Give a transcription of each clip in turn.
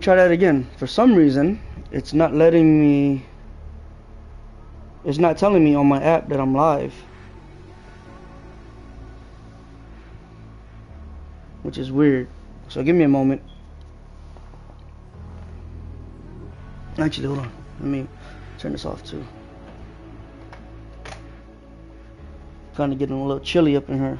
Try that again. For some reason, it's not letting me. It's not telling me on my app that I'm live, which is weird. So give me a moment. Actually, hold on. Let me turn this off too. Kind of getting a little chilly up in here.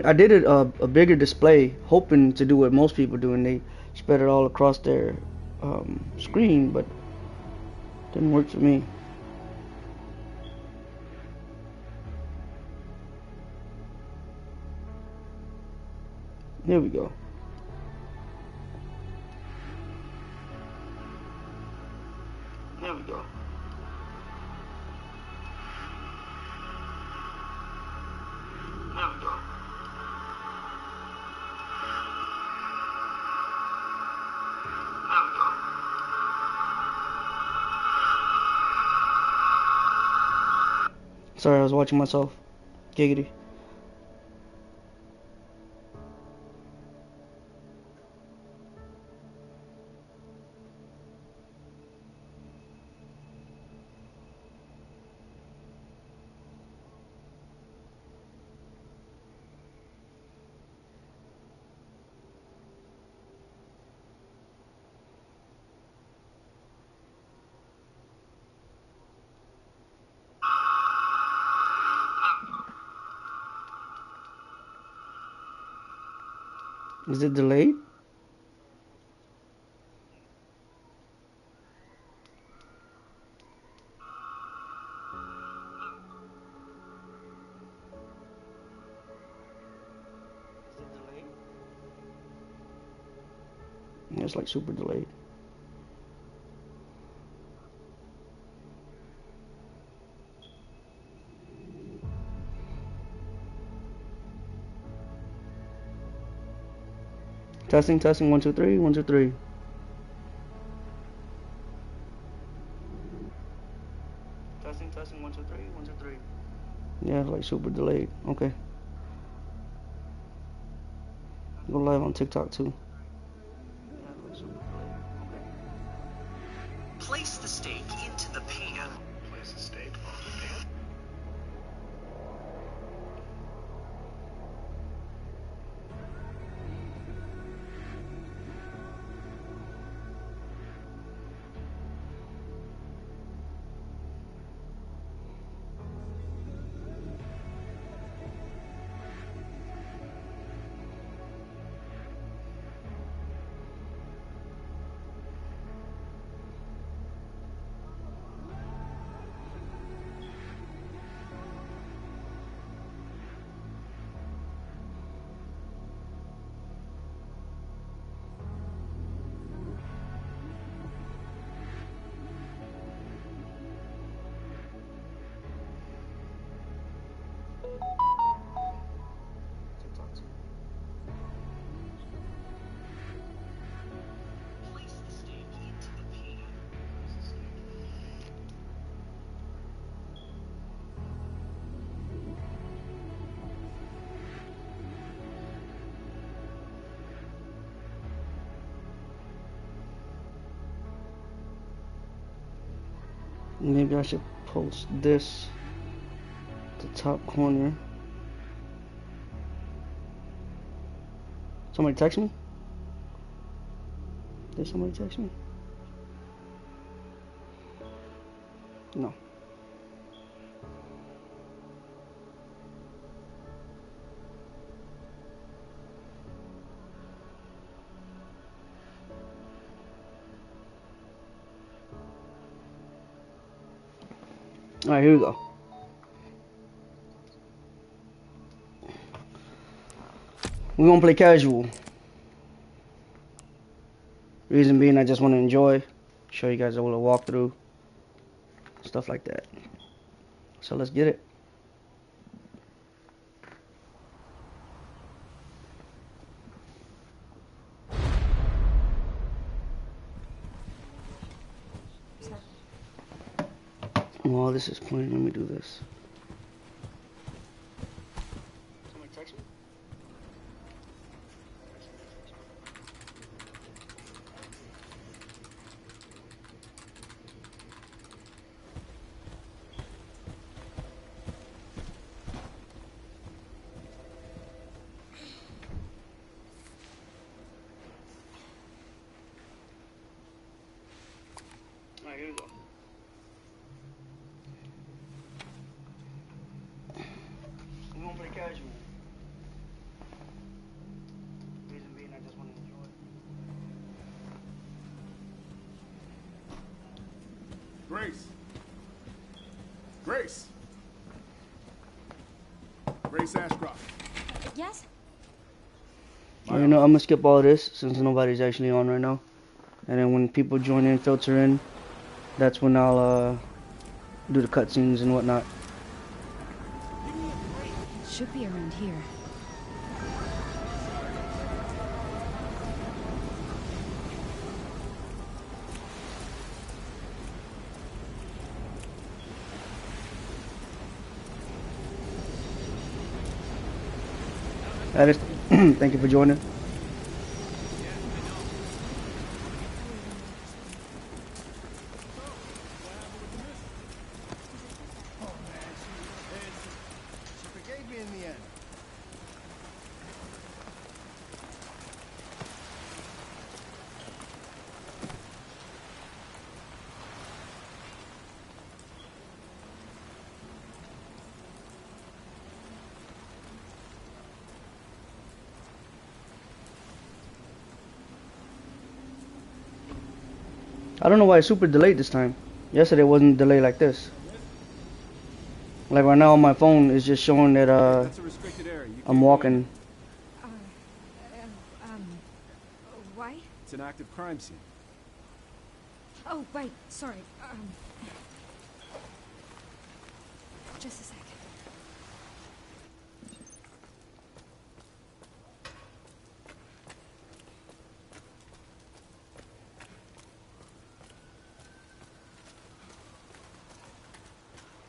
I did it a bigger display, hoping to do what most people do, and they spread it all across their screen, but didn't work for me. Here we go. There we go. There we go. There we go. Sorry, I was watching myself. Giggity. Is it delayed? Yeah, it's like super delayed. Testing, testing, 1, 2, 3, 1, 2, 3. Testing, testing, 1, 2, 3, 1, 2, 3. Yeah, like super delayed. Okay. Go live on TikTok too. Yeah, like super delayed. Okay. Place the steak into the pan. Place the steak on the pan. TikTok too. Place the steak into the pan. Maybe I should post this to the top corner. Somebody text me? Did somebody text me? No. Alright, here we go. We're gonna play casual. Reason being, I just want to enjoy, show you guys a little walkthrough, stuff like that. So let's get it. While this is playing, let me do this. play casual. Reason being, I just want to enjoy it. Grace. Grace. Grace Ashcroft. Yes? Well, you know, I'm gonna skip all this since nobody's actually on right now. And then when people join in, filter in, that's when I'll do the cutscenes and whatnot. It should be around here. That is, thank you for joining. She forgave me in the end. I don't know why it's super delayed this time. Yesterday wasn't delayed like this. Like right now on my phone, it's just showing that That's a restricted area. You I'm can't go walking. in. Why? It's an active crime scene. Oh, right. Sorry. Just a sec.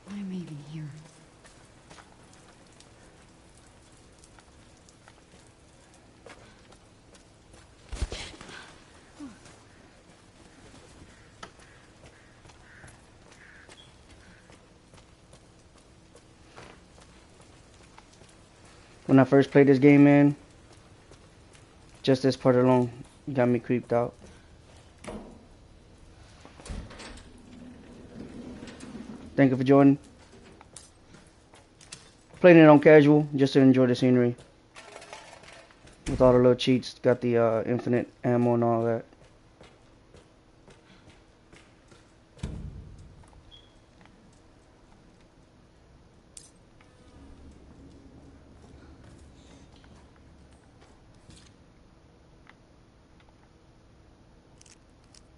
Why am I even here? When I first played this game, man, just this part alone got me creeped out. Thank you for joining. Playing it on casual just to enjoy the scenery. With all the little cheats, got the infinite ammo and all that.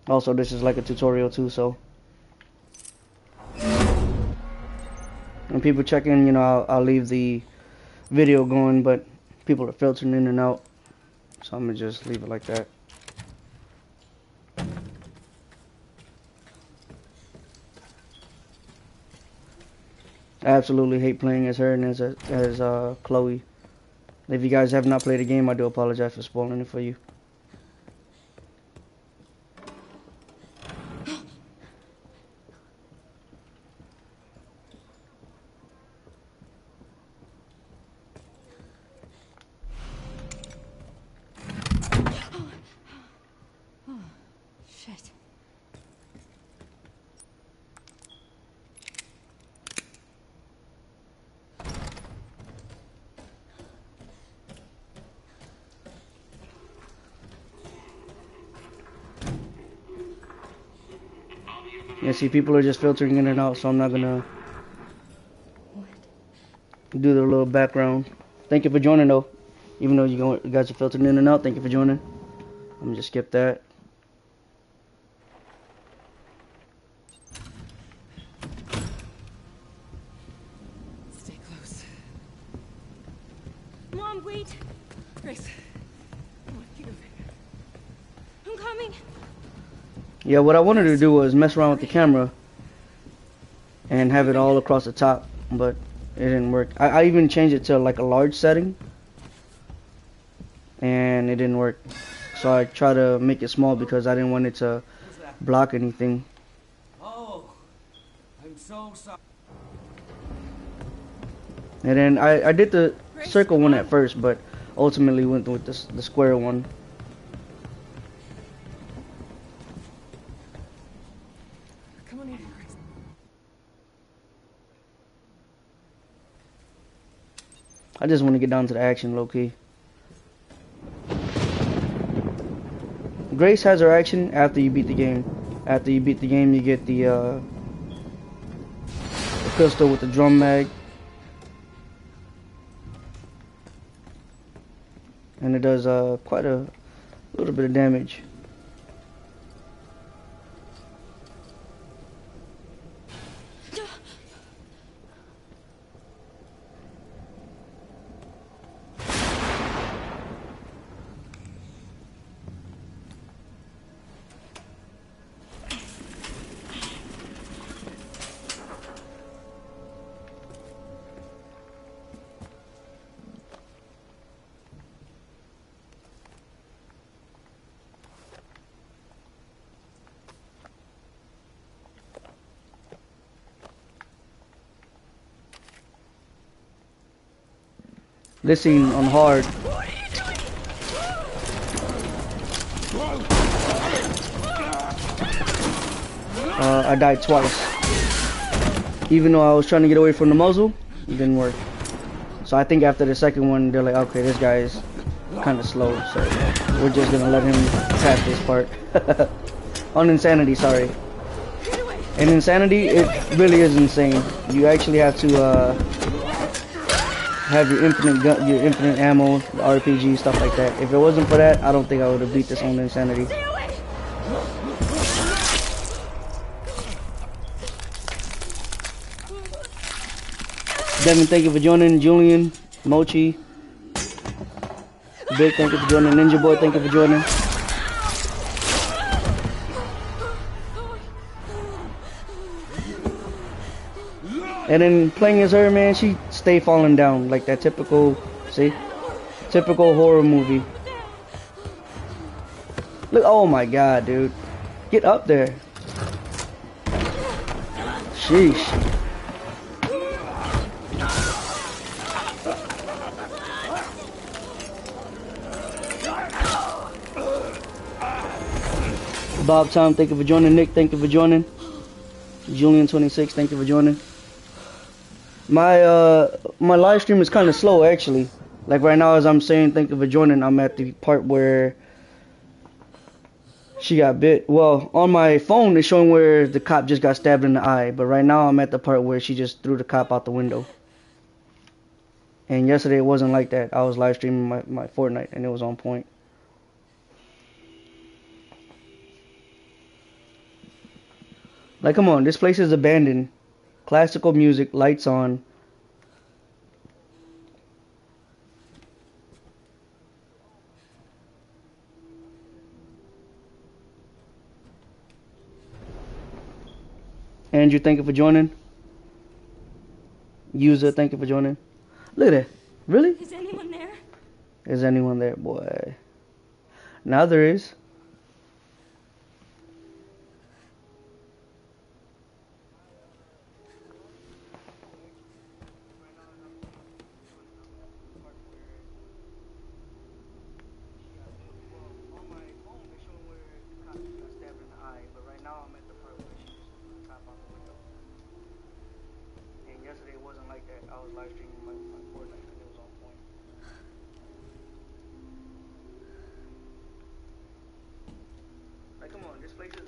Also, this is like a tutorial too, so when people check in, you know, I'll leave the video going, but people are filtering in and out, so I'm gonna just leave it like that. I absolutely hate playing as her and as Chloe. If you guys have not played the game, I do apologize for spoiling it for you. Shit. Yeah, see, people are just filtering in and out, so I'm not gonna do the little background. Thank you for joining, though. Even though you guys are filtering in and out, thank you for joining. I'm gonna just skip that. Stay close. Mom, wait! Grace. Come on, keep moving. I'm coming! Yeah, what I wanted to do was mess around with the camera and have it all across the top, but it didn't work. I even changed it to like a large setting, and it didn't work. So I tried to make it small because I didn't want it to block anything. Oh, I'm so sorry. And then I did the circle one at first, but ultimately went with the square one. Come on in, Grace. I just want to get down to the action, low key. Grace has her action after you beat the game. After you beat the game, you get the pistol with the drum mag. And it does quite a little bit of damage. This scene on hard. I died twice. Even though I was trying to get away from the muzzle, it didn't work. So I think after the second one, they're like, okay, this guy is kind of slow, so we're just gonna let him pass this part. On Insanity, sorry. In Insanity, it really is insane. You actually have to have your infinite gun, your infinite ammo, the RPG, stuff like that. If it wasn't for that, I don't think I would have beat this on Insanity. Devin, thank you for joining. Julian, Mochi, Big, thank you for joining. Ninja Boy, thank you for joining. And then playing as her, man, she stay falling down like that typical, see, typical horror movie. Look, oh my god, dude, get up there. Sheesh. Bob Tom, thank you for joining. Nick, thank you for joining. Julian26, thank you for joining. My live stream is kind of slow actually. Like right now, as I'm saying thank you for joining, I'm at the part where she got bit. Well, on my phone it's showing where the cop just got stabbed in the eye, but right now I'm at the part where she just threw the cop out the window. And yesterday it wasn't like that. I was live streaming my Fortnite and it was on point. Like, come on, this place is abandoned. Classical music, lights on. Andrew, thank you for joining. User, thank you for joining. Look at that. Really? Is anyone there? Is anyone there, boy? Now there is. Yesterday it wasn't like that. I was live streaming my Fortnite and it was on point. Like, come on, this place is...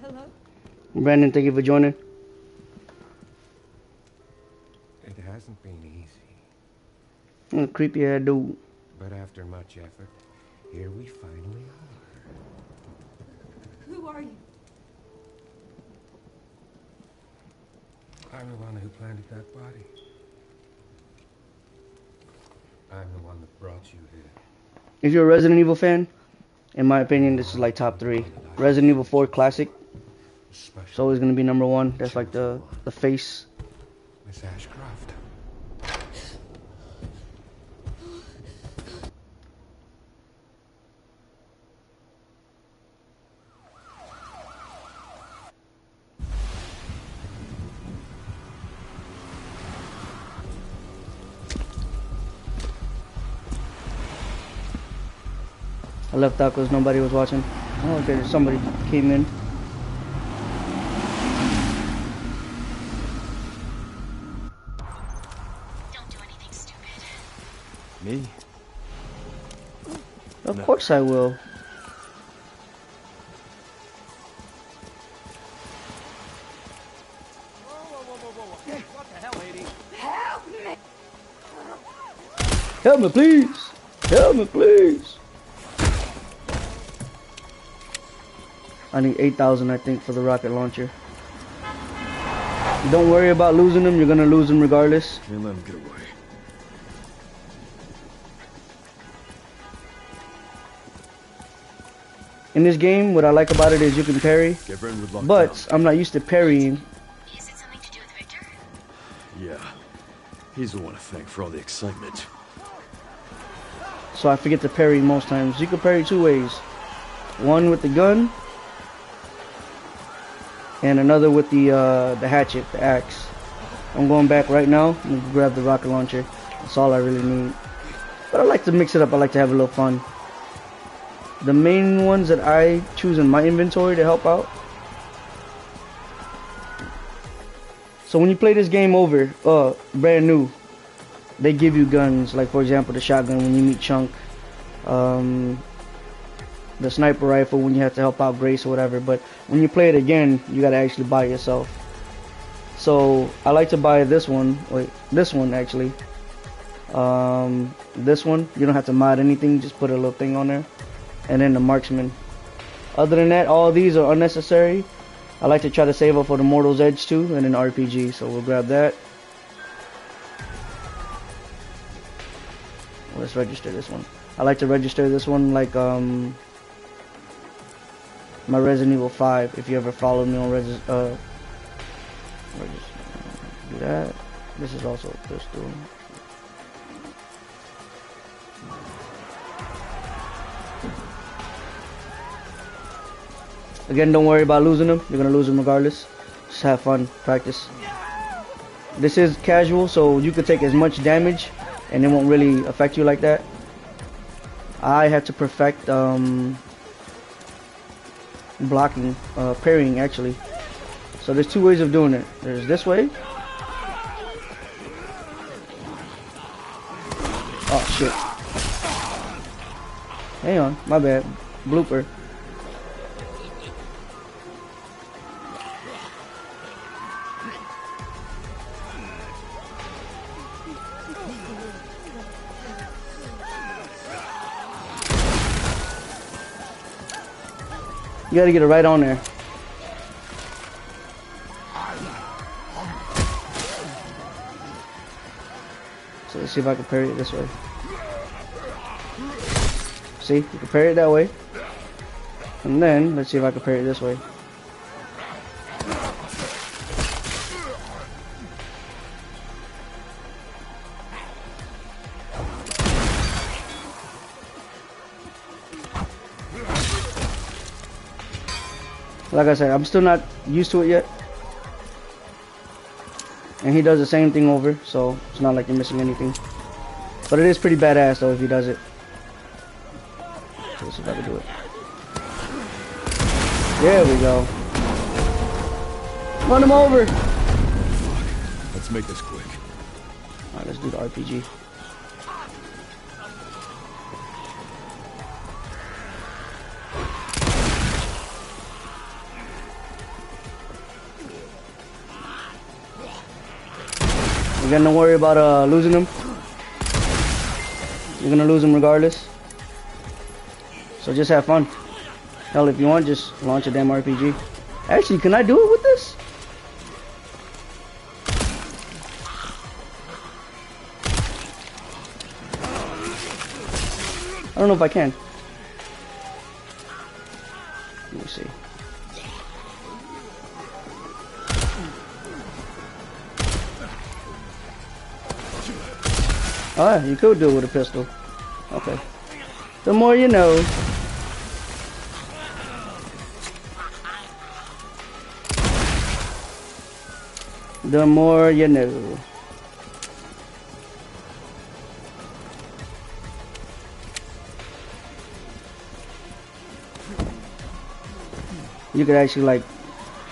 Hello? Brandon, thank you for joining. It hasn't been easy, Creepy ass dude. but after much effort, here we finally are. Who are you? I'm the one who planted that body. I'm the one that brought you here. If you're a Resident Evil fan, in my opinion, this is like top 3. Resident Evil 4 Classic. It's always gonna be number 1. That's like the face. Miss Ashcroft. I left out because nobody was watching. Oh, okay, somebody came in. Don't do anything stupid. Me? Of course I will. Hey, what the hell, lady? Help me, please. Help me, please. I need 8,000, I think, for the rocket launcher. Don't worry about losing them. You're gonna lose them regardless. Can't let him get away. In this game, what I like about it is you can parry, Get Brentwood locked but down. I'm not used to parrying. Is it something to do with Victor? Yeah. He's the one to thank for all the excitement. So I forget to parry most times. You can parry two ways. One with the gun, and another with the hatchet, the axe. I'm going back right now. I'm gonna grab the rocket launcher. That's all I really need. But I like to mix it up. I like to have a little fun. The main ones that I choose in my inventory to help out. So when you play this game over, brand new, they give you guns. Like for example, the shotgun when you meet Chunk. The sniper rifle when you have to help out Grace or whatever. But when you play it again, you gotta actually buy it yourself. So I like to buy this one. Wait, this one actually. This one you don't have to mod anything. Just put a little thing on there. And then the marksman. Other than that, all these are unnecessary. I like to try to save up for the Mortal's Edge too, and an RPG. So we'll grab that. Let's register this one. I like to register this one like my Resident Evil 5. If you ever followed me on do that. This is also a pistol. Again, don't worry about losing them. You're gonna lose them regardless. Just have fun, practice. This is casual, so you can take as much damage and it won't really affect you like that. I had to perfect blocking, parrying actually. So there's two ways of doing it. There's this way. Oh shit. Hang on, my bad. Blooper. You gotta get it right on there. So let's see if I can parry it this way. See, you can parry it that way. And then, let's see if I can parry it this way. Like I said, I'm still not used to it yet. And he does the same thing over, so it's not like you're missing anything. But it is pretty badass though if he does it. Let's see if I can do it. There we go. Run him over! Let's make this quick. Alright, let's do the RPG. Again, don't worry about losing them. You're gonna lose them regardless. So just have fun. Hell, if you want, just launch a damn RPG. Actually, can I do it with this? I don't know if I can. Let me see. Oh, yeah, you could do it with a pistol. Okay. The more you know. The more you know. You could actually like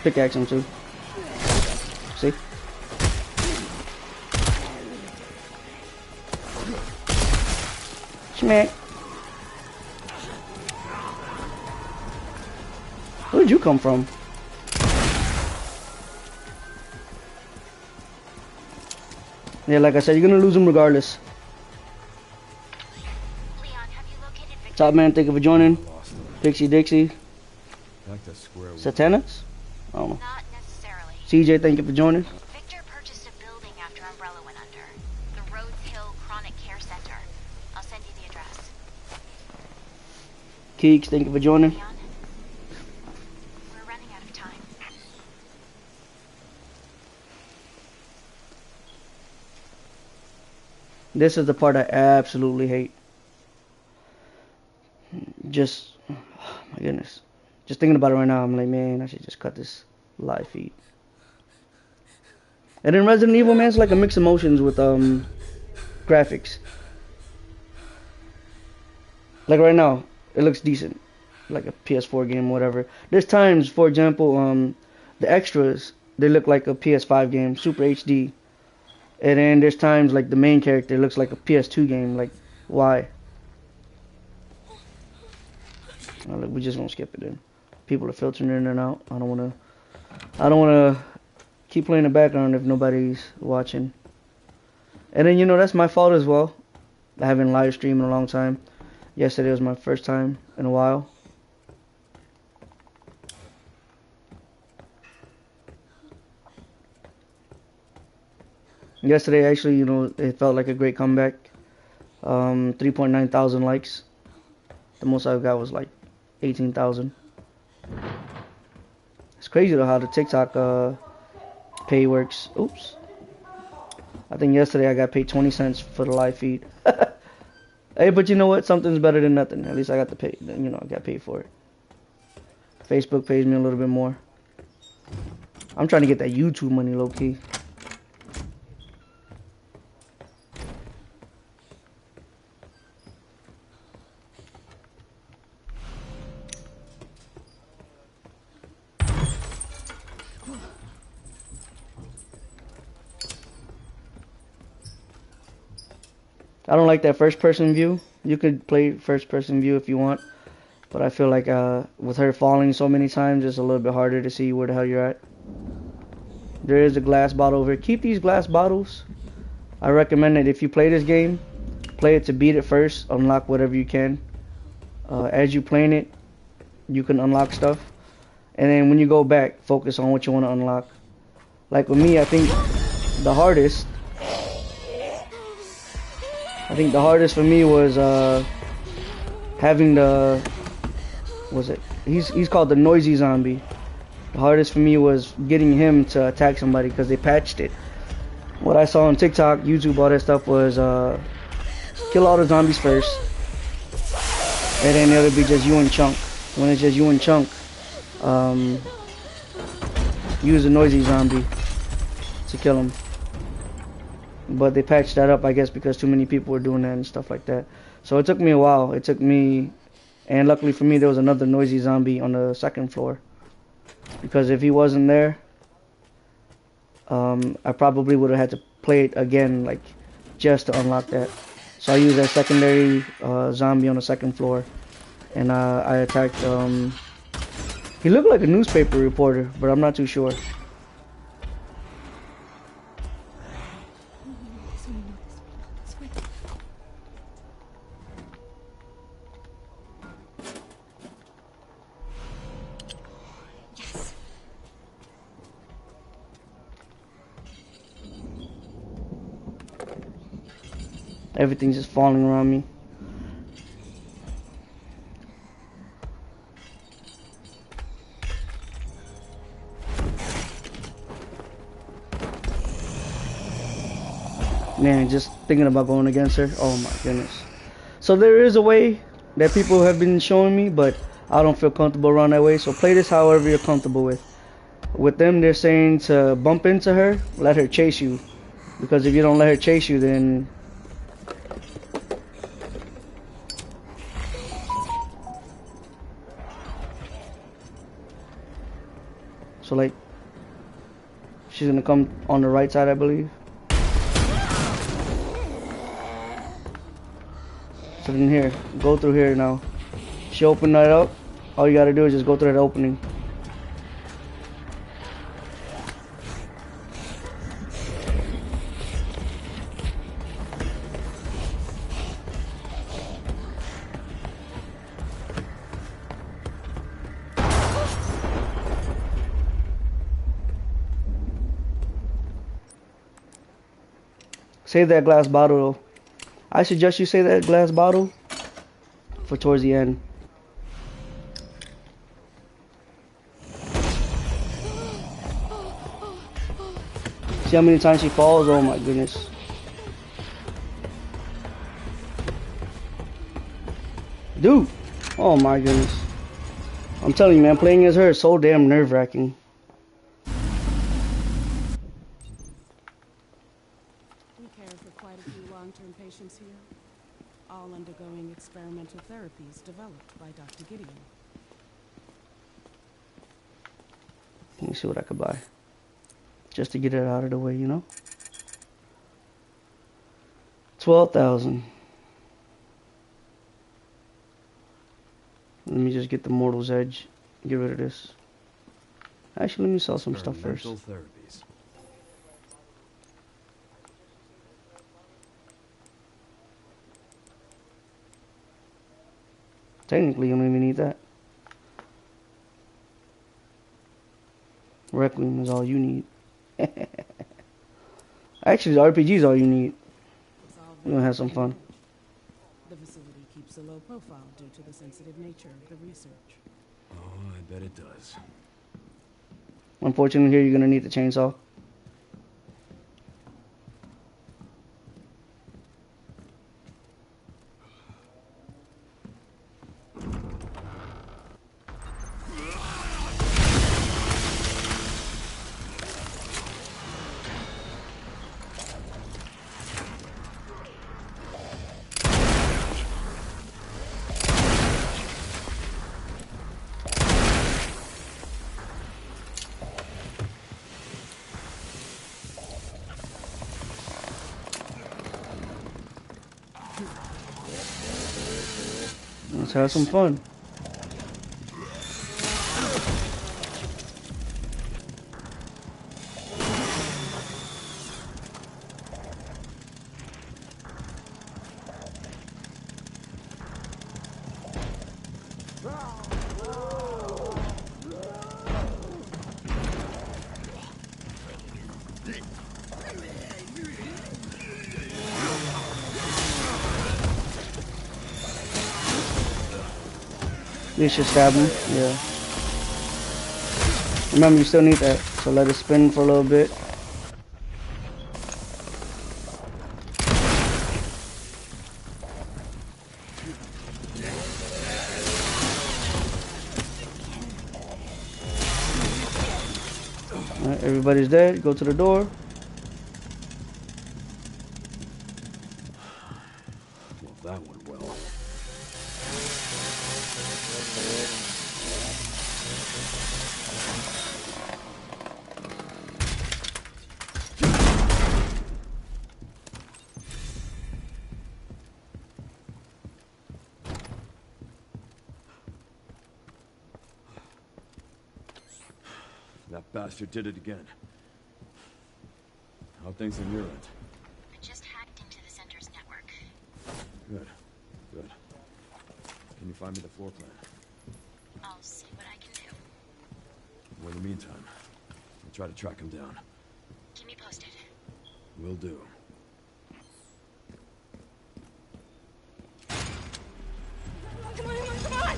pickaxe him too. See? Smack. Where'd you come from? Yeah, like I said, you're gonna lose him regardless. Leon, have you located Victor? Top man, thank you for joining. Pixie Dixie. Back to square one. Satanas? I don't know. Not necessarily. CJ, thank you for joining. Victor purchased a building after Umbrella went under. The Rhodes Hill Chronic Care Center. I'll send you the address. Keeks, thank you for joining. Leon, we're running out of time. This is the part I absolutely hate. Just, oh my goodness. Just thinking about it right now, I'm like, man, I should just cut this live feed. And then Resident Evil, man, it's like a mixed emotions with graphics. Like right now, it looks decent, like a PS4 game, whatever. There's times, for example, the extras, they look like a PS5 game, Super HD. And then there's times like the main character looks like a PS2 game. Like, why? Look, we're just gonna skip it then. People are filtering in and out. I don't wanna keep playing the background if nobody's watching. And then, you know, that's my fault as well. I haven't live streamed in a long time. Yesterday was my first time in a while. Yesterday, actually, you know, it felt like a great comeback. 3.9 thousand likes. The most I got was like 18,000. It's crazy though how the TikTok pay works. Oops. I think yesterday I got paid 20 cents for the live feed. Hey, but you know what? Something's better than nothing. At least I got to pay. You know, I got paid for it. Facebook pays me a little bit more. I'm trying to get that YouTube money, low key. I don't like that first person view. You could play first person view if you want, but I feel like with her falling so many times, it's a little bit harder to see where the hell you're at. There is a glass bottle over here. Keep these glass bottles. I recommend that if you play this game, play it to beat it first, unlock whatever you can. As you playing it, you can unlock stuff, and then when you go back, focus on what you want to unlock. Like with me, I think the hardest for me was having the, he's called the noisy zombie. The hardest for me was getting him to attack somebody because they patched it. What I saw on TikTok, YouTube, all that stuff was kill all the zombies first, and then it'll be just you and Chunk. When it's just you and Chunk, use a noisy zombie to kill him. But they patched that up, I guess, because too many people were doing that and stuff like that. So it took me a while. It took me, and luckily for me, there was another noisy zombie on the second floor. Because if he wasn't there, I probably would have had to play it again, like, just to unlock that. So I used that secondary zombie on the second floor, and I attacked. He looked like a newspaper reporter, but I'm not too sure. Everything's just falling around me. Man, just thinking about going against her. Oh my goodness. So there is a way that people have been showing me, but I don't feel comfortable around that way. So play this however you're comfortable with. With them, they're saying to bump into her, let her chase you. Because if you don't let her chase you, then So like, she's gonna come on the right side, I believe. So then here, go through here now. She opened that up. All you gotta do is just go through that opening. Save that glass bottle though. I suggest you save that glass bottle for towards the end. See how many times she falls? Oh my goodness. Dude! Oh my goodness. I'm telling you, man, playing as her is so damn nerve-wracking. We care for quite a few long-term patients here, all undergoing experimental therapies developed by Dr. Gideon. Let me see what I could buy. Just to get it out of the way, you know? 12,000. Let me just get the Mortal's Edge. Get rid of this. Actually, let me sell some stuff first. Therapies. Technically, you don't even need that. Requiem is all you need. Actually, the RPG is all you need. We're gonna have some fun. The facility keeps a low profile due to the sensitive nature of the research. Oh, I bet it does. Unfortunately, here you're gonna need the chainsaw. Let's have some fun. You should stab him, yeah. Remember, you still need that, so let it spin for a little bit. Alright, everybody's dead. Go to the door. Well, that went well. That bastard did it again. How things on your end? I just hacked into the center's network. Good. Good. Can you find me the floor plan? I'll see what I can do. Well, in the meantime, I'll try to track him down. Keep me posted. Will do. Come on, come on!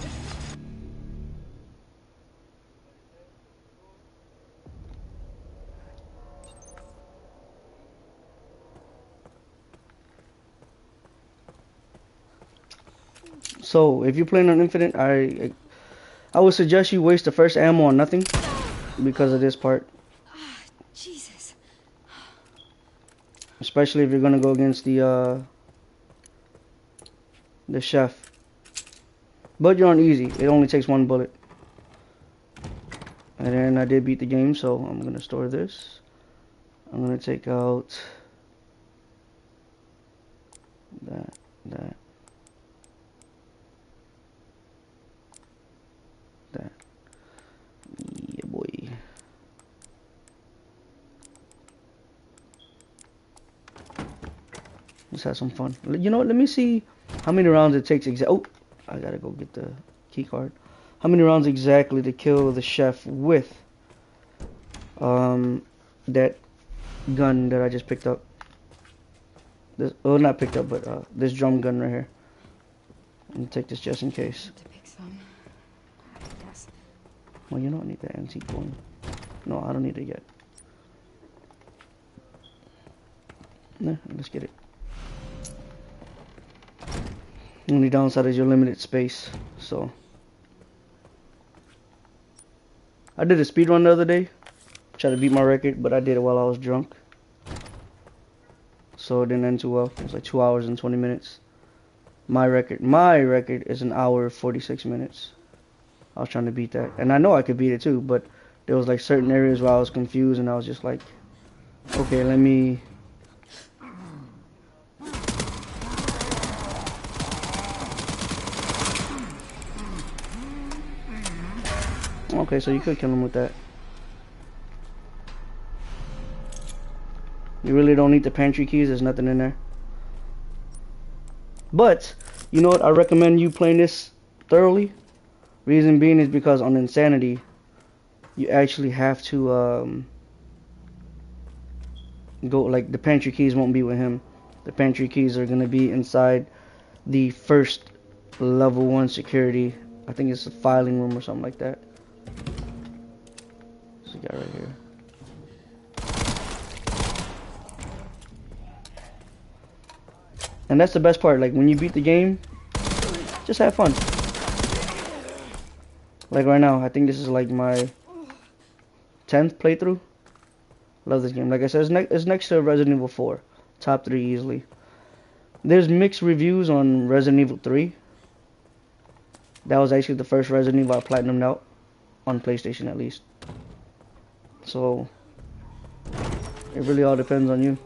So, if you're playing on Infinite, I would suggest you waste the first ammo on nothing because of this part. Jesus. Especially if you're gonna go against the chef. But you're on easy. It only takes one bullet. And then I did beat the game, so I'm gonna store this. I'm gonna take out that. Yeah, boy. Let's have some fun. You know what? Let me see how many rounds it takes. Oh, I gotta go get the key card. How many rounds exactly to kill the chef with that gun that I just picked up? This, oh, not picked up, but this drum gun right here. I'm gonna take this just in case. To pick some, I guess. Well, you don't need that antique coin. No, I don't need it yet. Nah, let's get it. Only downside is your limited space, so. I did a speed run the other day. Tried to beat my record, but I did it while I was drunk. So it didn't end too well. It was like 2 hours and 20 minutes. My record is an hour 46 minutes. I was trying to beat that. And I know I could beat it too, but there was like certain areas where I was confused and I was just like, okay, let me. Okay, so you could kill him with that. You really don't need the pantry keys, there's nothing in there. But, you know what, I recommend you playing this thoroughly. Reason being is because on Insanity, you actually have to go, like, the pantry keys won't be with him. The pantry keys are going to be inside the first level 1 security. I think it's a filing room or something like that. This guy right here. And that's the best part, like when you beat the game, just have fun. Like right now, I think this is like my 10th playthrough. Love this game. Like I said, it's next to Resident Evil 4. Top 3 easily. There's mixed reviews on Resident Evil 3. That was actually the first Resident Evil I platinumed out. On PlayStation at least. So, it really all depends on you.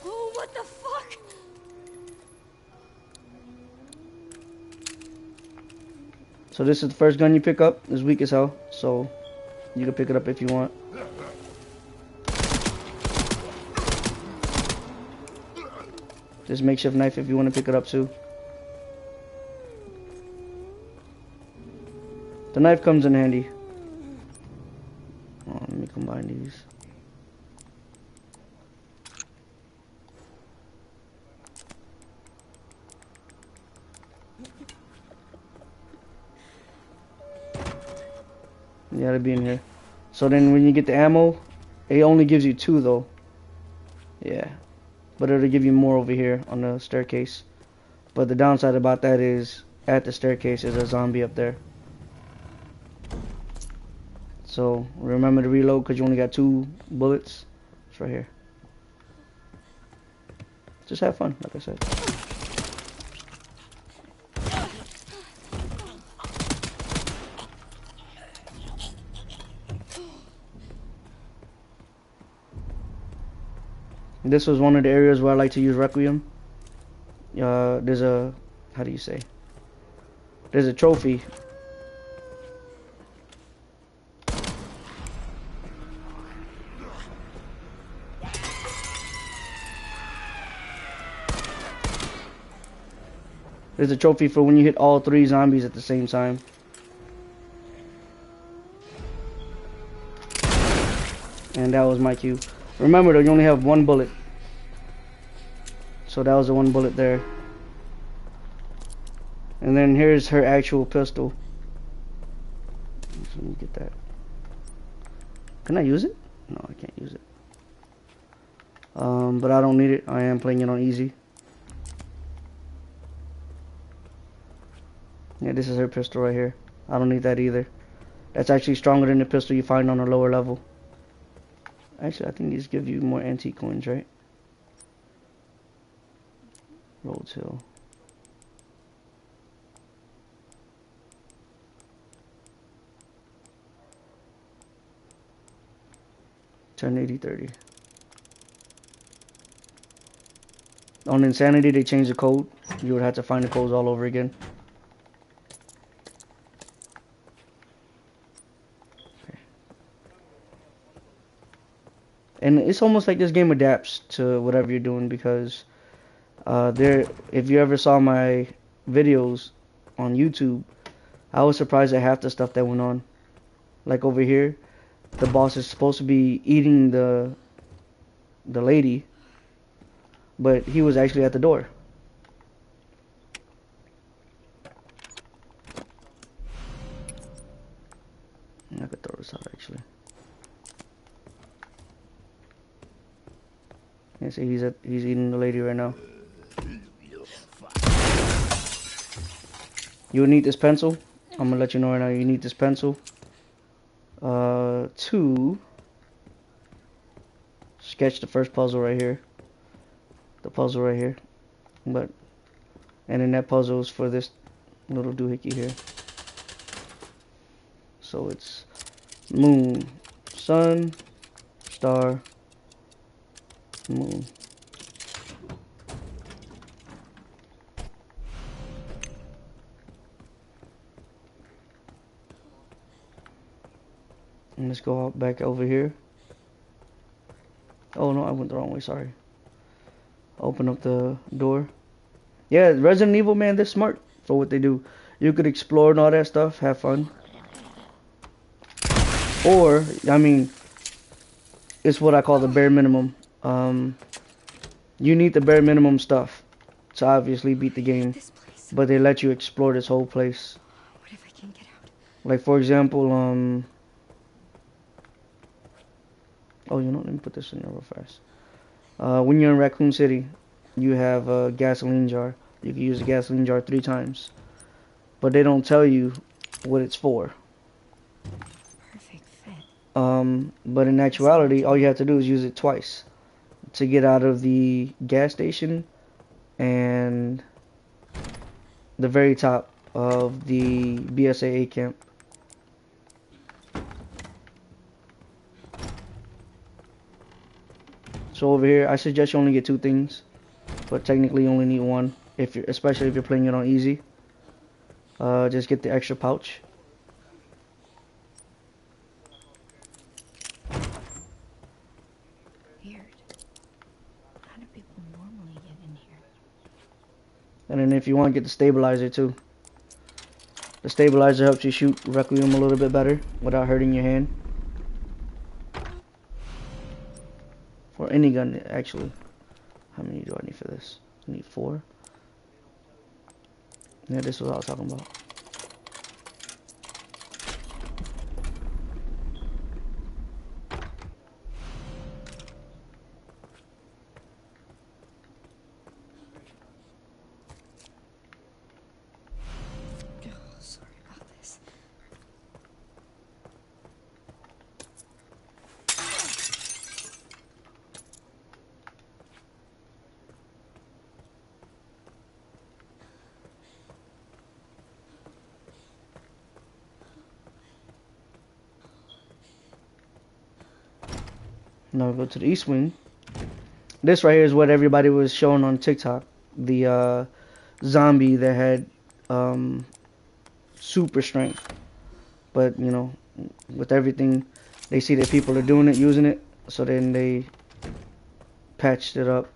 Oh, what the fuck? So this is the first gun you pick up. It's weak as hell, so you can pick it up if you want. This makeshift knife if you want to pick it up too. The knife comes in handy. Oh, let me combine these. Yeah, it'll be in here. So then when you get the ammo, it only gives you 2 though. Yeah. But it'll give you more over here on the staircase. But the downside about that is at the staircase is a zombie up there. So remember to reload because you only got 2 bullets. It's right here. Just have fun, like I said. This was one of the areas where I like to use Requiem. There's a, how do you say? There's a trophy. There's a trophy for when you hit all 3 zombies at the same time. And that was my cue. Remember though, you only have 1 bullet. So that was the 1 bullet there. And then here's her actual pistol. Let me get that. Can I use it? No, I can't use it. But I don't need it. I am playing it on easy. Yeah, this is her pistol right here. I don't need that either. That's actually stronger than the pistol you find on a lower level. Actually, I think these give you more antique coins, right? Rhodes Hill. 1080-30. On Insanity, they changed the code. You would have to find the codes all over again. Okay. And it's almost like this game adapts to whatever you're doing, because if you ever saw my videos on YouTube, I was surprised at half the stuff that went on. Like over here, the boss is supposed to be eating the lady, but he was actually at the door. I could throw this out actually. Yeah, see, he's eating the lady right now. You'll need this pencil. I'm gonna let you know right now. You need this pencil to sketch the first puzzle right here. The puzzle right here, and then that puzzle is for this little doohickey here. So it's moon, sun, star, moon. And let's go back over here. Oh no, I went the wrong way, sorry. Open up the door. Yeah, Resident Evil, man, they're smart for what they do. You could explore and all that stuff, have fun. Or, I mean, it's what I call the bare minimum. You need the bare minimum stuff to obviously beat the game. But they let you explore this whole place. What if I can't get out? Like, for example, oh, you know, let me put this in there real fast. When you're in Raccoon City, you have a gasoline jar. You can use the gasoline jar 3 times. But they don't tell you what it's for. Perfect fit. But in actuality, all you have to do is use it twice to get out of the gas station and the very top of the BSAA camp. So over here, I suggest you only get 2 things, but technically you only need 1, especially if you're playing it on easy. Just get the extra pouch. Weird. How do people normally get in here? And then if you want, get the stabilizer too. The stabilizer helps you shoot Requiem a little bit better without hurting your hand. For any gun, actually. How many do I need for this? I need 4. Yeah, this is what I was talking about. Oh, sorry about this. Now we go to the east wing. This right here is what everybody was showing on TikTok. The zombie that had super strength. But, you know, with everything, they see that people are doing it, using it. So then they patched it up.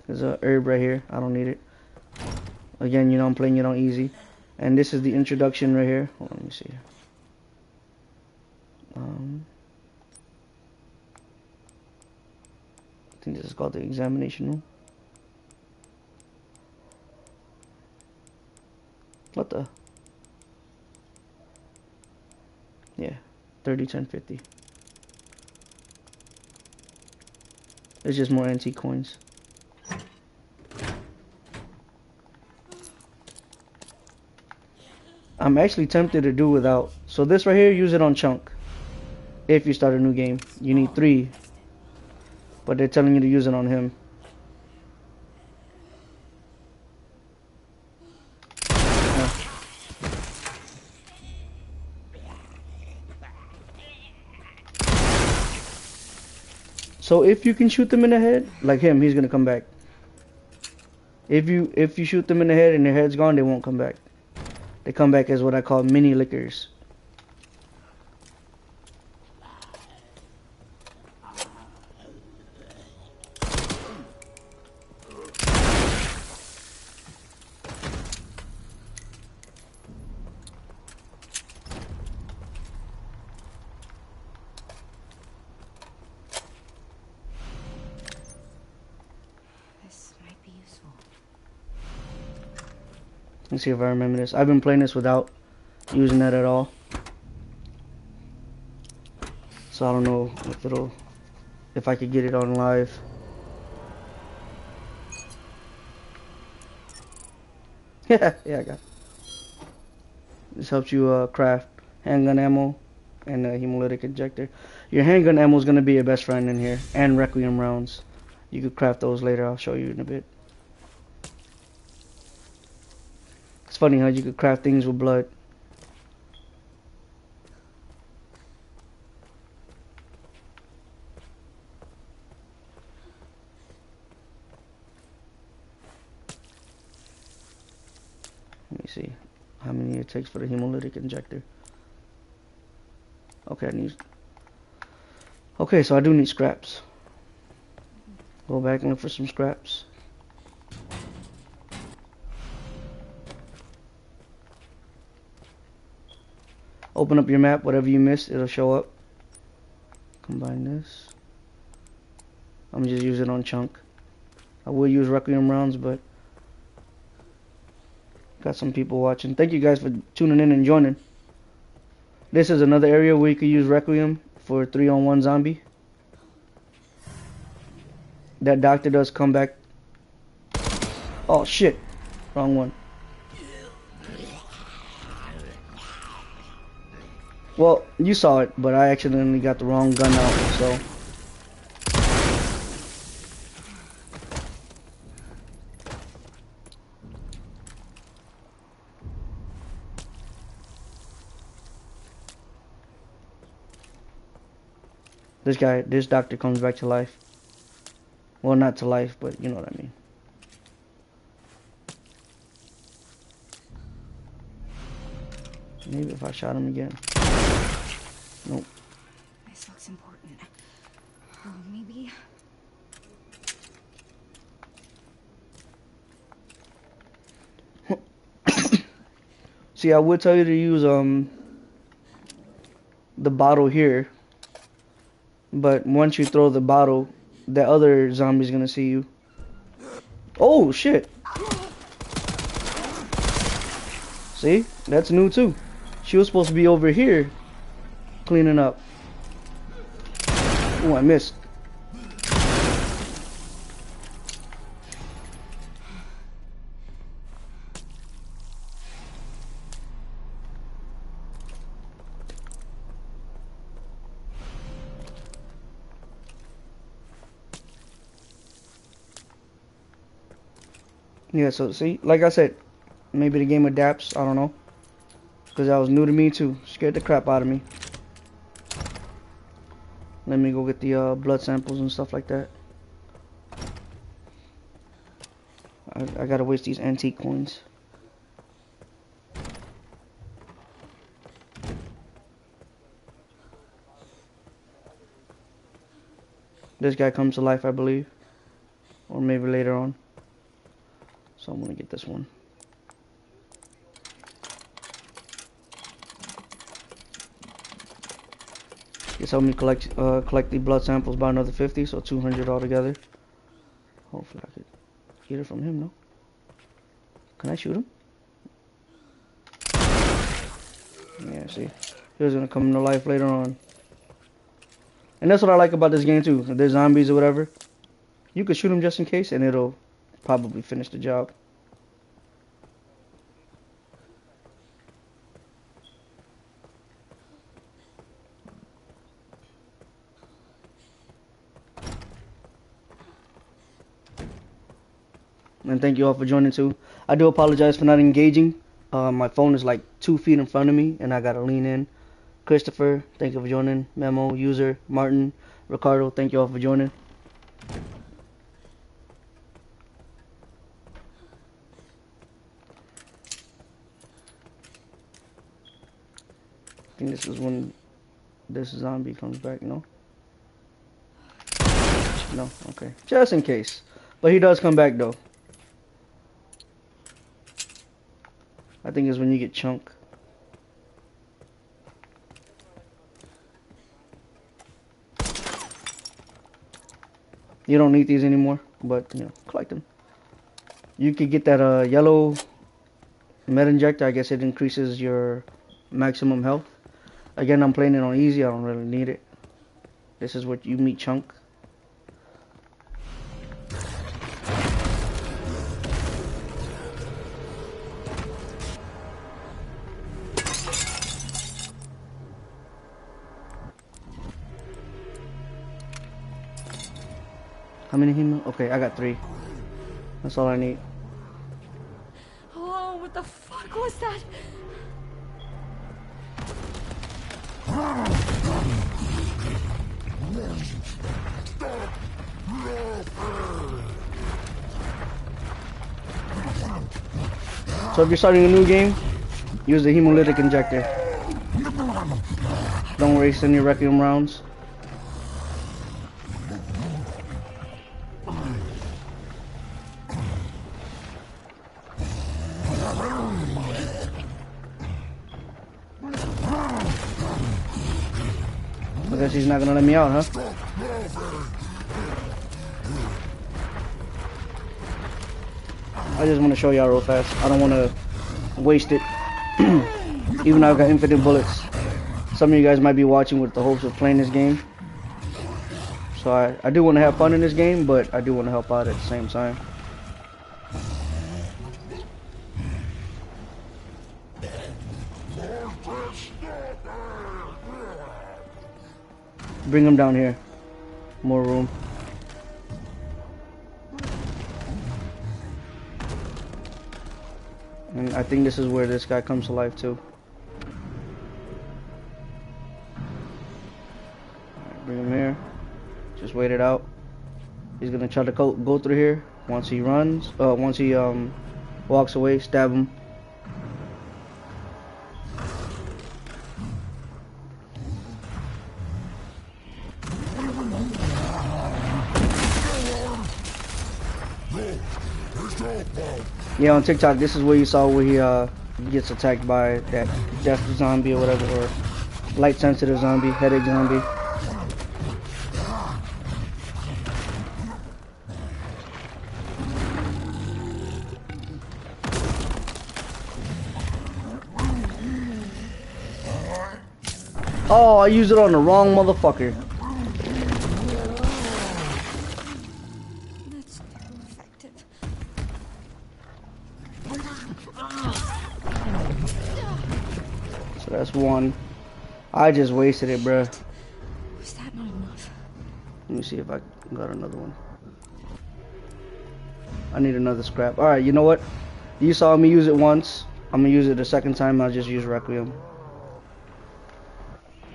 There's a herb right here. I don't need it. Again, you know, I'm playing it on easy. And this is the introduction right here. Hold on, let me see. I think this is called the examination room. What the? Yeah, 30, 10, 50. It's just more antique coins. I'm actually tempted to do without. So this right here, use it on Chunk. If you start a new game, you need 3. But they're telling you to use it on him. So if you can shoot them in the head, like him, he's gonna come back. If you shoot them in the head and their head's gone, they won't come back. They come back as what I call mini lickers. Let's see if I remember this. I've been playing this without using that at all. So I don't know if I could get it on live. Yeah, I got it. This helps you craft handgun ammo and a hemolytic injector. Your handgun ammo is going to be your best friend in here. And Requiem rounds. You could craft those later. I'll show you in a bit. It's funny how you could craft things with blood. Let me see how many it takes for the hemolytic injector. Okay, so I do need scraps. Go back and look for some scraps. Open up your map, whatever you missed, it'll show up. Combine this. I'm just using it on chunk. I will use Requiem rounds, but got some people watching. Thank you guys for tuning in and joining. This is another area where you could use Requiem for 3-on-1 zombie. That doctor does come back. Oh shit, wrong one. Well, you saw it, but I accidentally got the wrong gun out, so. This doctor comes back to life. Well, not to life, but you know what I mean. Maybe if I shot him again. Nope. This looks important. Oh, maybe. See, I would tell you to use the bottle here, but once you throw the bottle, the other zombie's gonna see you. Oh shit! See, that's new too. She was supposed to be over here cleaning up. Oh, I missed. Yeah, so see, like I said, maybe the game adapts, I don't know. Because that was new to me too. Scared the crap out of me. Let me go get the blood samples and stuff like that. I gotta waste these antique coins. This guy comes to life, I believe. Or maybe later on. So I'm gonna get this one. Just help me collect the blood samples by another 50, so 200 altogether. Hopefully I could get it from him, no? Can I shoot him? Yeah, see? He was gonna come to life later on. And that's what I like about this game too. If there's zombies or whatever, you could shoot him just in case and it'll probably finish the job. And thank you all for joining too. I do apologize for not engaging. My phone is like 2 feet in front of me and I gotta lean in. Christopher, thank you for joining. Memo, User, Martin, Ricardo, thank you all for joining. think this is when this zombie comes back, no? No, okay. Just in case. But he does come back though. I think it's when you get chunk. You don't need these anymore, but you know, collect them. You could get that yellow med injector. I guess it increases your maximum health. Again, I'm playing it on easy. I don't really need it. This is what you meet chunk. How many hemo? Okay, I got 3. That's all I need. Oh, what the fuck was that? So if you're starting a new game, use the hemolytic injector. Don't waste any Requiem rounds. I guess he's not gonna let me out, huh? I just want to show y'all real fast. I don't want to waste it. Even though I've got infinite bullets. Some of you guys might be watching with the hopes of playing this game. So I do want to have fun in this game, but I do want to help out at the same time. Bring him down here. More room. And I think this is where this guy comes to life too. Alright, bring him here. Just wait it out. He's gonna try to go through here. Once he runs, once he walks away, stab him. Yeah, on TikTok, this is where you saw where he gets attacked by that death zombie or whatever, or light sensitive zombie, headache zombie. Oh, I used it on the wrong motherfucker. That's too effective. So that's 1. I just wasted it, bruh. Was that not enough? Let me see if I got another one. I need another scrap. Alright, you know what? You saw me use it once. I'm gonna use it the second time. I'll just use Requiem.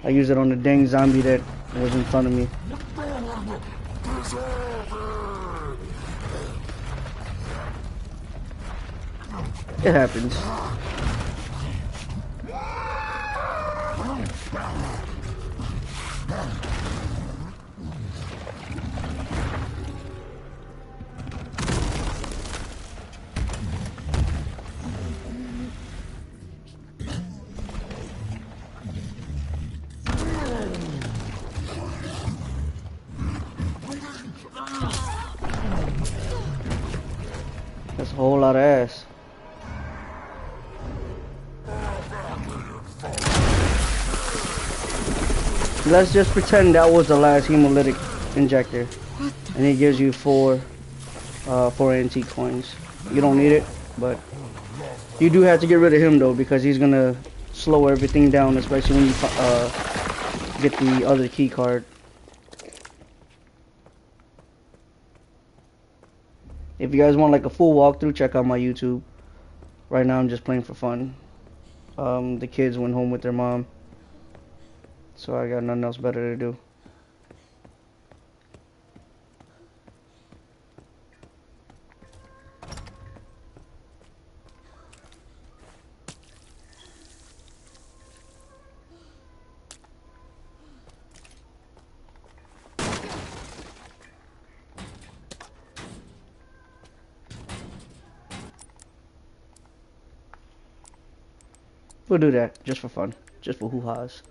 I used it on the dang zombie that was in front of me. It happens. That's a whole lot of ass. Let's just pretend that was the last hemolytic injector. And it gives you 4 antique coins. You don't need it, but you do have to get rid of him though, because he's gonna slow everything down, especially when you get the other key card. If you guys want like a full walkthrough, check out my YouTube. Right now I'm just playing for fun. The kids went home with their mom, so I got nothing else better to do. We'll do that just for fun, just for hoo-has.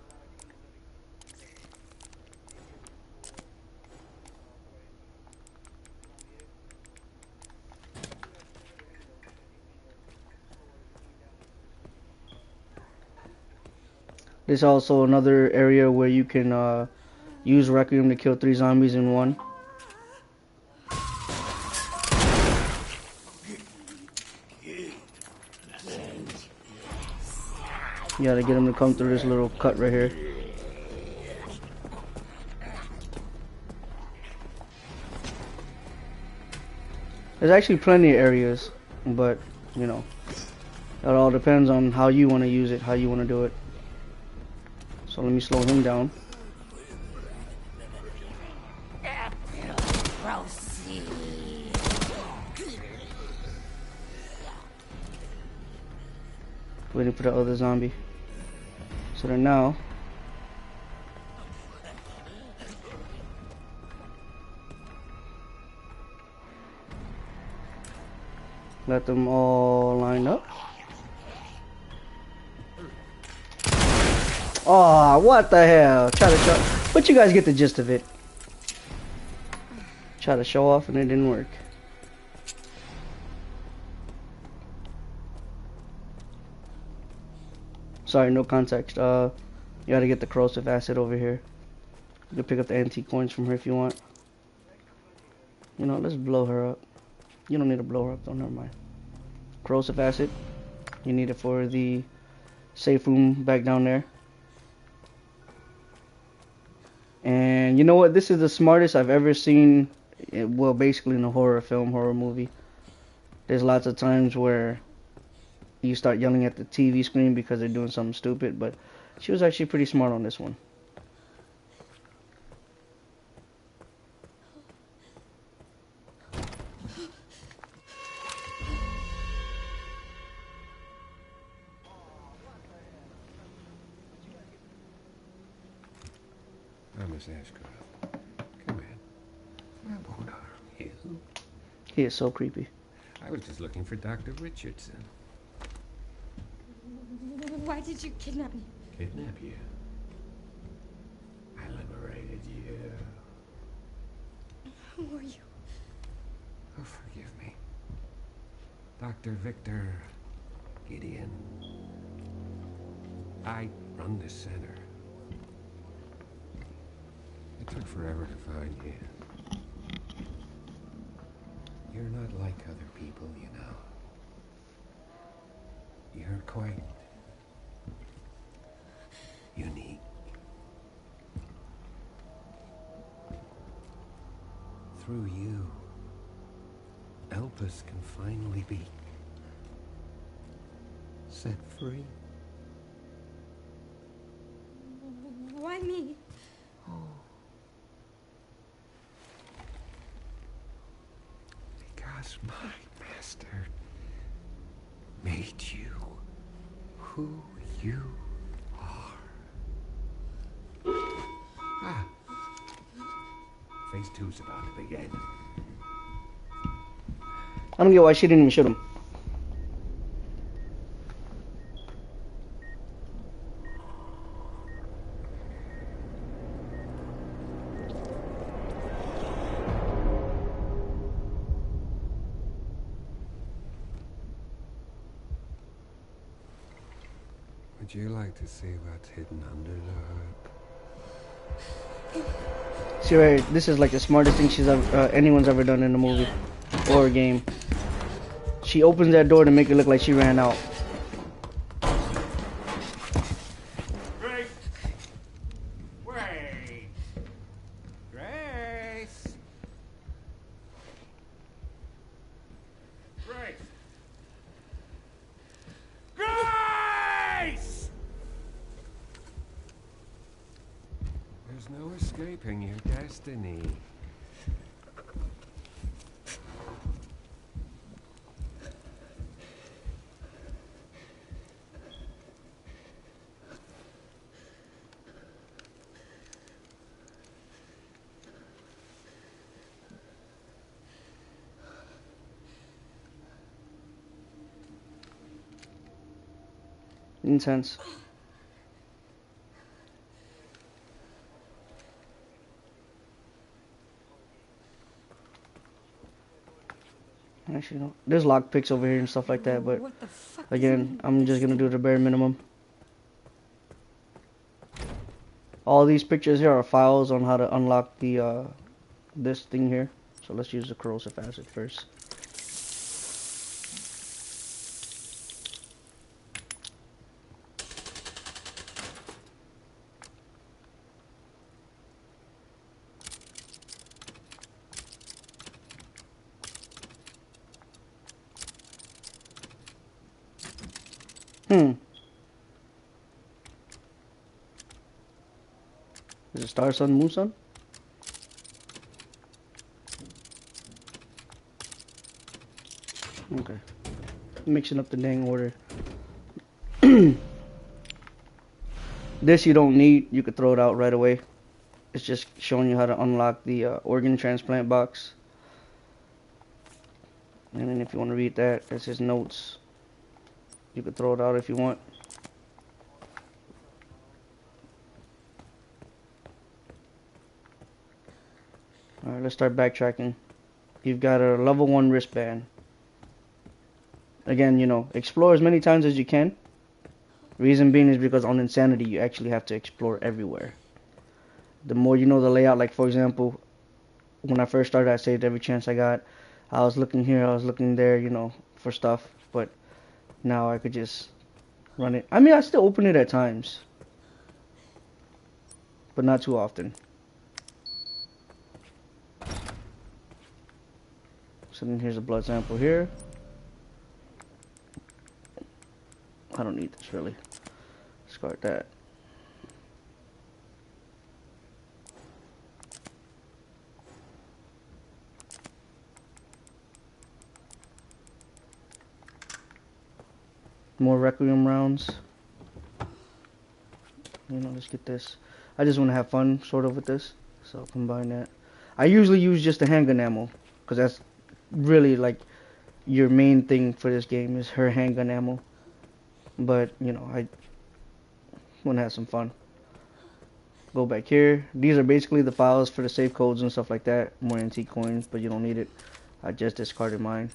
There's also another area where you can use Requiem to kill 3 zombies in one. You gotta get them to come through this little cut right here. There's actually plenty of areas, but you know, it all depends on how you want to use it, how you want to do it. So let me slow him down. Waiting for the other zombie. So then now, let them all line up. Oh, what the hell? Try to show, but you guys get the gist of it. Try to show off and it didn't work. Sorry, no context. You gotta get the corrosive acid over here. You can pick up the antique coins from her if you want. You know, let's blow her up. You don't need to blow her up though, never mind. Corrosive acid. You need it for the safe room back down there. And you know what? This is the smartest I've ever seen. Well, basically in a horror film, horror movie. There's lots of times where you start yelling at the TV screen because they're doing something stupid, but she was actually pretty smart on this one. Miss Ashcroft, come in. I won't harm you. He is so creepy. I was just looking for Dr. Richardson. Why did you kidnap me? Kidnap you? I liberated you. Who are you? Oh, forgive me. Dr. Victor Gideon. I run this center. It took forever to find you. You're not like other people, you know. You're quite unique. Through you, Elpis can finally be set free. Why me? Because my master made you who you are. Ah. Phase 2's about to begin. I don't get why she didn't even shoot him. Would you like to see what's hidden under the hood? See right here, this is like the smartest thing she's ever, anyone's ever done in a movie or a game. She opens that door to make it look like she ran out. Grace! Wait! Grace! Grace! Grace! There's no escaping your destiny. Intense. Actually, no. There's lockpicks over here and stuff like that, but What the fuck again, I'm just gonna do the bare minimum. All these pictures here are files on how to unlock the this thing here. So let's use the corrosive acid first. Is it star sun, moon sun? Okay. Mixing up the dang order. This you don't need. You could throw it out right away. It's just showing you how to unlock the organ transplant box. And then if you want to read that, that's his notes. You could throw it out if you want. Alright, let's start backtracking. You've got a level 1 wristband. Again, you know, explore as many times as you can. Reason being is because on Insanity, you actually have to explore everywhere. The more you know the layout, like for example, when I first started, I saved every chance I got. I was looking here, I was looking there, you know, for stuff. But now I could just run it. I mean, I still open it at times, but not too often. So then here's a blood sample here. I don't need this really. Discard that. More Requiem rounds. You know, let's get this. I just want to have fun sort of with this. So combine that. I usually use just the handgun ammo, because that's really like your main thing for this game is her handgun ammo. But you know, I want to have some fun. Go back here. These are basically the files for the save codes and stuff like that. More antique coins, but you don't need it. I just discarded mine.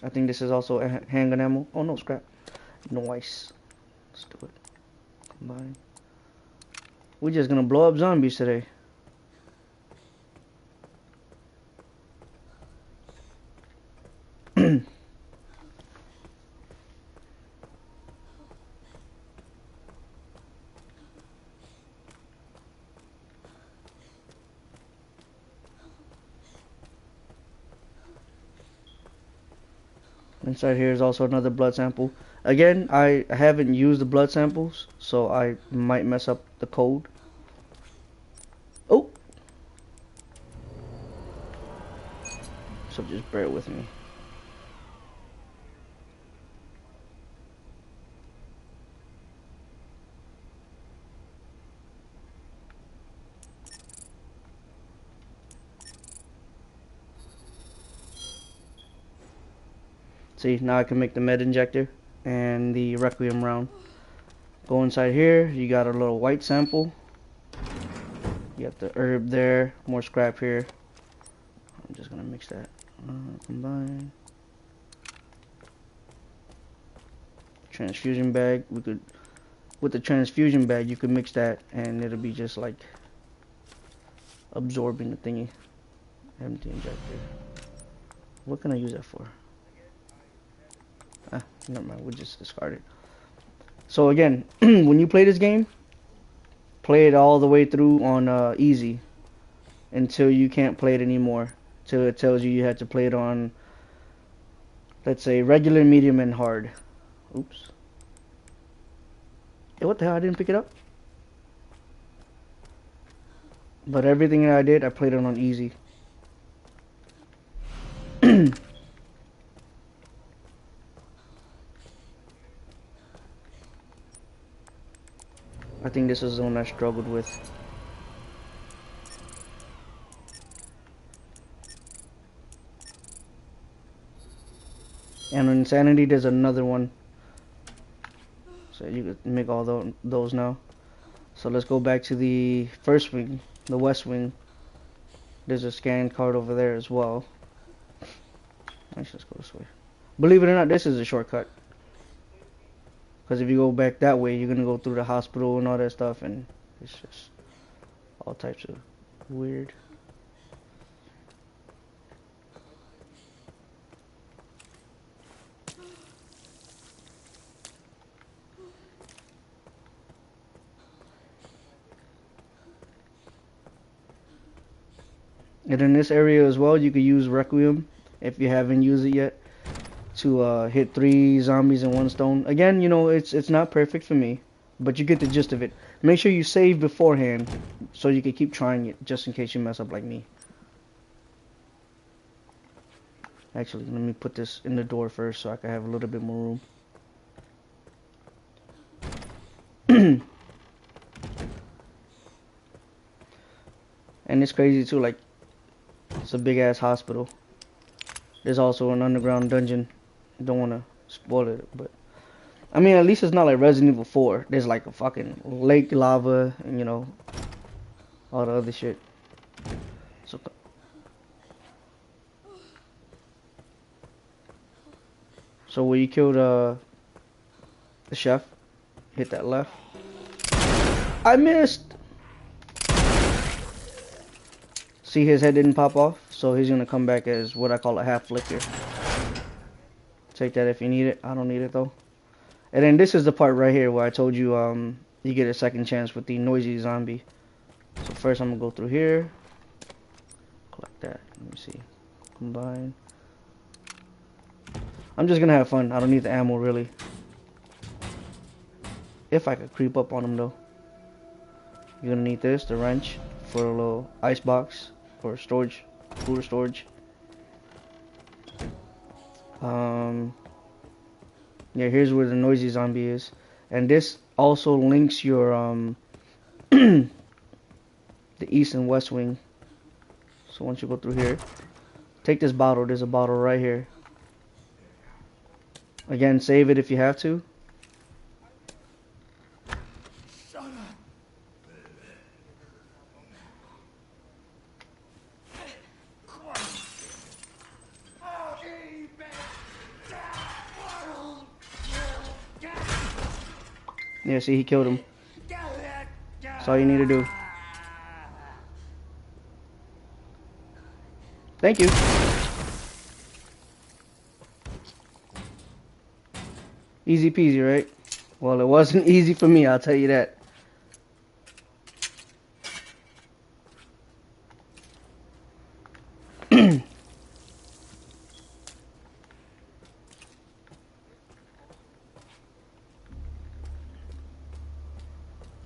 I think this is also a handgun ammo. Oh no, scrap. Nice. Let's do it. Combine. We're just gonna blow up zombies today. Inside here is also another blood sample. Again, I haven't used the blood samples, so I might mess up the code. Oh! So just bear with me. See, now I can make the med injector and the Requiem round. Go inside here, you got a little white sample. You got the herb there, more scrap here. I'm just gonna mix that. Combine. Transfusion bag. We could, with the transfusion bag, you could mix that and it'll be just like absorbing the thingy. Empty injector. What can I use that for? Never mind, we'll just discard it. So again, when you play this game, play it all the way through on easy until you can't play it anymore. Till it tells you you had to play it on, let's say, regular, medium, and hard. Oops. Hey, what the hell? I didn't pick it up. But everything that I did, I played it on easy. I think this is the one I struggled with. And on Insanity, there's another one. So you could make all those now. So let's go back to the first wing, the west wing. There's a scan card over there as well. Let's just go this way. Believe it or not, this is a shortcut. Because if you go back that way, you're going to go through the hospital and all that stuff. And it's just all types of weird. And in this area as well, you could use Requiem if you haven't used it yet to hit 3 zombies in 1 stone. Again, you know, it's not perfect for me, but you get the gist of it. Make sure you save beforehand so you can keep trying it just in case you mess up like me. Actually, let me put this in the door first so I can have a little bit more room. And it's crazy too, like, it's a big ass hospital. There's also an underground dungeon. Don't want to spoil it, but I mean, at least it's not like Resident Evil 4. There's like a fucking lake, lava, and you know, all the other shit. So where you killed the chef, hit that left. I missed. See, his head didn't pop off, so he's gonna come back as what I call a half flicker. Take that if you need it. I don't need it though. And then this is the part right here where I told you you get a second chance with the noisy zombie. So first I'm gonna go through here. Collect that. Let me see. Combine. I'm just gonna have fun. I don't need the ammo really. If I could creep up on him though. You're gonna need this, the wrench, for a little ice box for storage, cooler storage. Yeah, here's where the noisy zombie is, and this also links your the east and west wing. So once you go through here, take this bottle. There's a bottle right here. Again, save it if you have to. Yeah, see, he killed him. That's all you need to do. Thank you. Easy peasy, right? Well, it wasn't easy for me, I'll tell you that.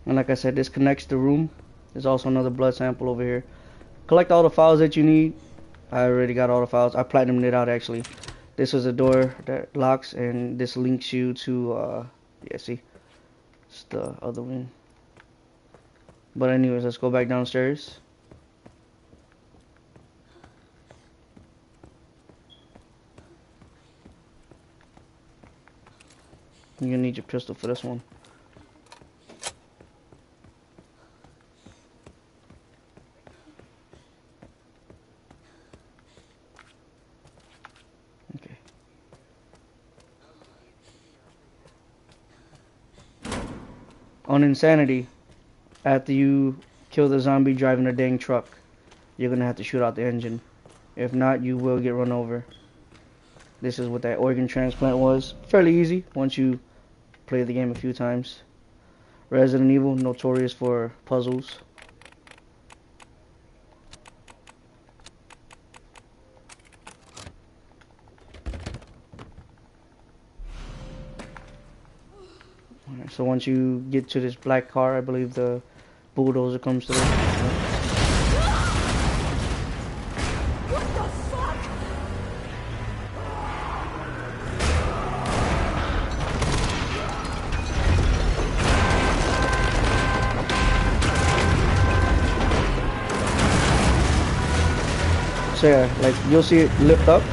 And like I said, this connects the room. There's also another blood sample over here. Collect all the files that you need. I already got all the files. I platinumed it out actually. This is a door that locks, and this links you to yeah, see, it's the other wing. But anyways, let's go back downstairs. You're gonna need your pistol for this one. On Insanity, after you kill the zombie driving a dang truck, you're gonna have to shoot out the engine. If not, you will get run over. This is what that organ transplant was. Fairly easy once you play the game a few times. Resident Evil, notorious for puzzles. So once you get to this black car, I believe the bulldozer comes through. What the fuck? So yeah, like you'll see it lift up.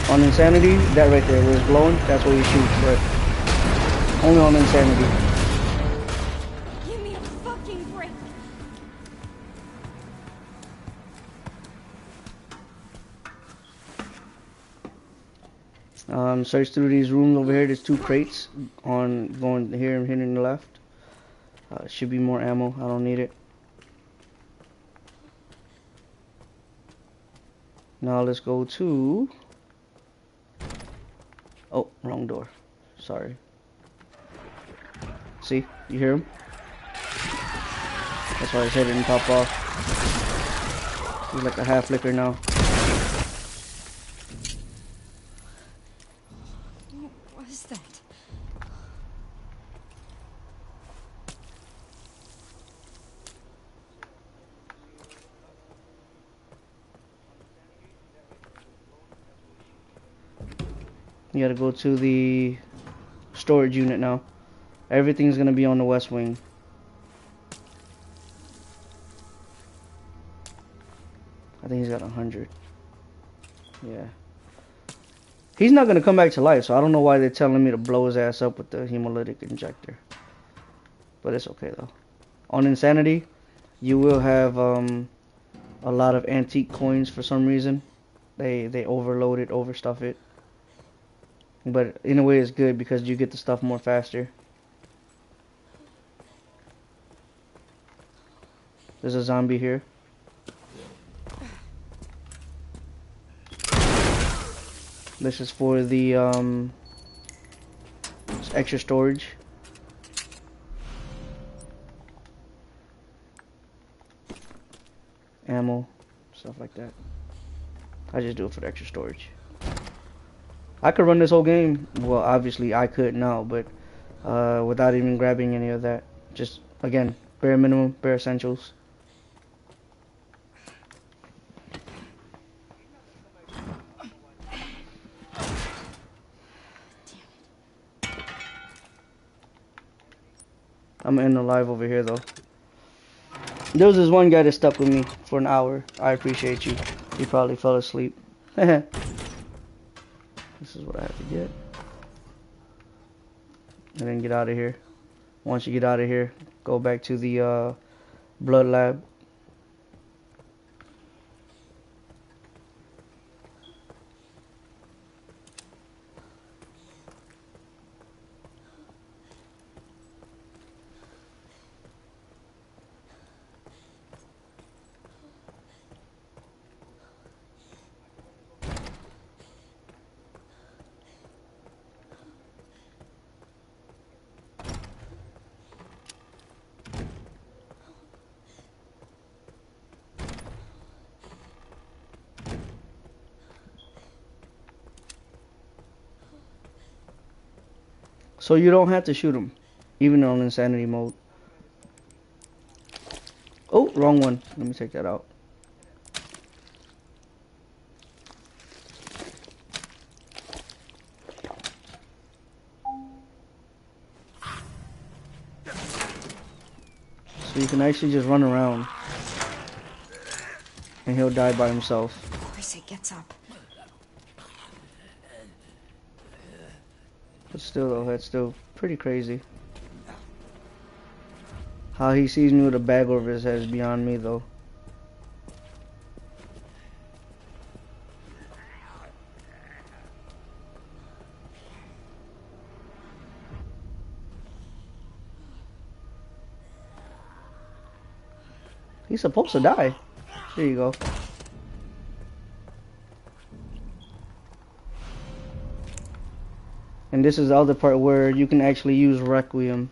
On Insanity, that right there, where it's glowing, that's where you shoot, but only on Insanity. Give me a fucking break. Search through these rooms over here. There's 2 crates on going here and hitting the left. Should be more ammo. I don't need it. Now let's go to... Oh, wrong door. Sorry. See? You hear him? That's why his head didn't pop off. He's like a half flicker now. What was that? You gotta go to the storage unit now. Everything's gonna be on the west wing. I think he's got 100. Yeah. He's not gonna come back to life, so I don't know why they're telling me to blow his ass up with the hemolytic injector. But it's okay though. On Insanity, you will have a lot of antique coins for some reason. They overload it, overstuff it. But in a way it's good because you get the stuff more faster. There's a zombie here. This is for the extra storage. Ammo, stuff like that. I just do it for the extra storage. I could run this whole game. Well, obviously I could now, but without even grabbing any of that. Just, again, bare minimum, bare essentials. I'm gonna end the live over here though. There was this one guy that stuck with me for an hour. I appreciate you. He probably fell asleep. This is what I have to get. And then get out of here. Once you get out of here, go back to the blood lab. So you don't have to shoot him, even on insanity mode. Oh, wrong one. Let me take that out. So you can actually just run around, and he'll die by himself. Of course he gets up. But still though, that's still pretty crazy. How he sees me with a bag over his head is beyond me though. He's supposed to die. There you go. And this is the other part where you can actually use Requiem.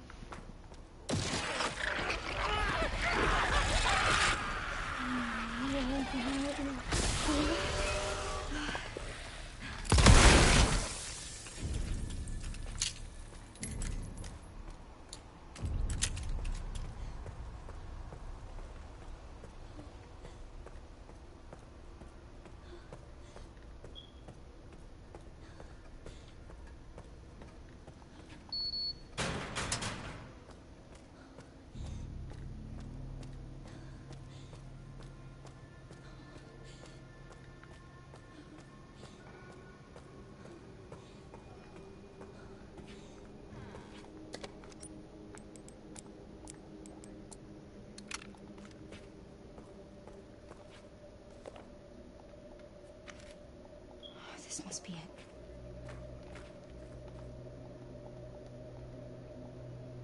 must be it.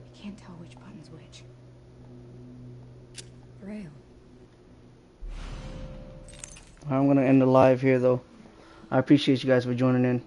I can't tell which button's which. Braille. I'm gonna end the live here though. I appreciate you guys for joining in.